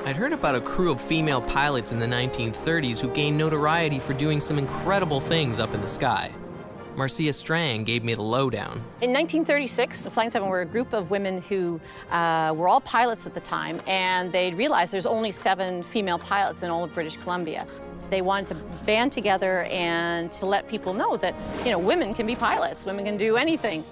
I'd heard about a crew of female pilots in the 1930s who gained notoriety for doing some incredible things up in the sky. Marcia Strang gave me the lowdown. In 1936, the Flying Seven were a group of women who were all pilots at the time, and they'd realized there's only 7 female pilots in all of British Columbia. They wanted to band together and to let people know that, women can be pilots, women can do anything.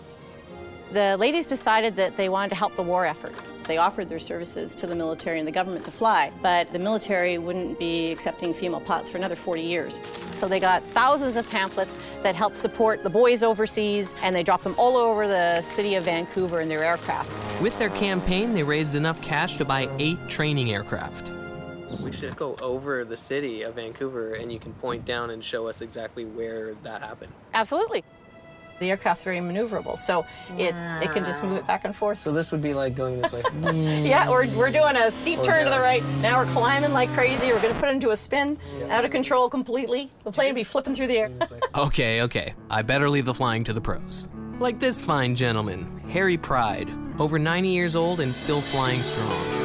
The ladies decided that they wanted to help the war effort. They offered their services to the military and the government to fly, but the military wouldn't be accepting female pilots for another 40 years. So they got thousands of pamphlets that helped support the boys overseas, and they dropped them all over the city of Vancouver in their aircraft. With their campaign, they raised enough cash to buy 8 training aircraft. We should go over the city of Vancouver, and you can point down and show us exactly where that happened. Absolutely. The aircraft's very maneuverable, so it can just move it back and forth. So this would be like going this way. Yeah, we're doing a steep turn to the right. Now we're climbing like crazy. We're going to put it into a spin, out of control completely. The plane will be flipping through the air. Okay. I better leave the flying to the pros. Like this fine gentleman, Harry Pride, over 90 years old and still flying strong.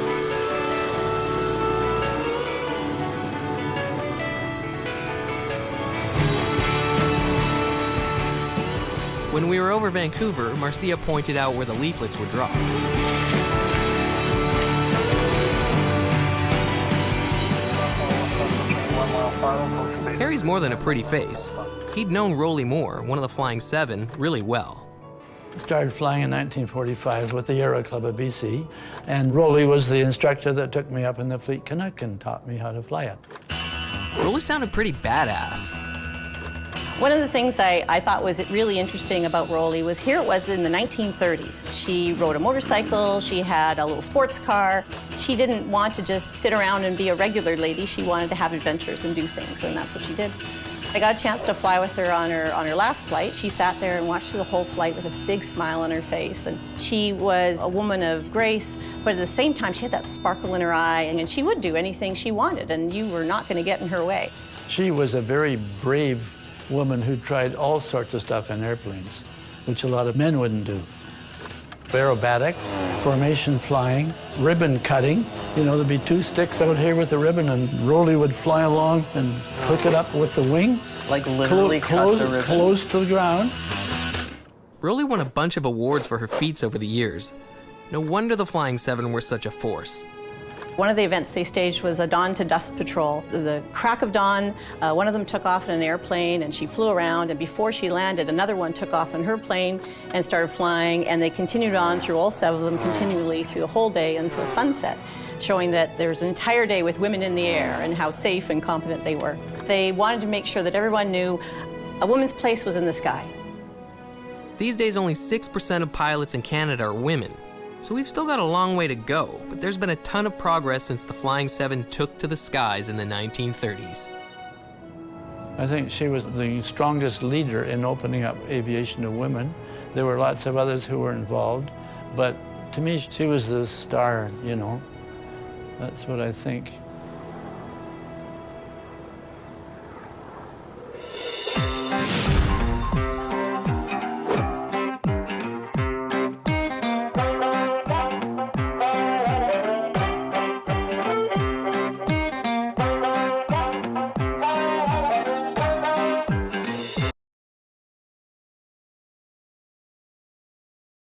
When we were over Vancouver, Marcia pointed out where the leaflets were dropped. Harry's more than a pretty face. He'd known Rolly Moore, one of the Flying Seven, really well. I started flying in 1945 with the Aero Club of BC, and Rolly was the instructor that took me up in the Fleet Canuck and taught me how to fly it. Rolly sounded pretty badass. One of the things I thought was really interesting about Rolly was here it was in the 1930s. She rode a motorcycle, she had a little sports car. She didn't want to just sit around and be a regular lady. She wanted to have adventures and do things, and that's what she did. I got a chance to fly with her on her last flight. She sat there and watched through the whole flight with this big smile on her face. And she was a woman of grace, but at the same time, she had that sparkle in her eye, and she would do anything she wanted, and you were not going to get in her way. She was a very brave woman who tried all sorts of stuff in airplanes, which a lot of men wouldn't do. Aerobatics, formation flying, ribbon cutting. There'd be 2 sticks out here with a ribbon, and Rolly would fly along and hook it up with the wing. Like literally cut the ribbon? Close to the ground. Rolly won a bunch of awards for her feats over the years. No wonder the Flying Seven were such a force. One of the events they staged was a dawn to dusk patrol. The crack of dawn, one of them took off in an airplane and she flew around, and before she landed, another one took off in her plane and started flying, and they continued on through all 7 of them continually through the whole day until sunset, showing that there was an entire day with women in the air and how safe and competent they were. They wanted to make sure that everyone knew a woman's place was in the sky. These days, only 6% of pilots in Canada are women. So we've still got a long way to go, but there's been a ton of progress since the Flying Seven took to the skies in the 1930s. I think she was the strongest leader in opening up aviation to women. There were lots of others who were involved, but to me, she was the star, That's what I think.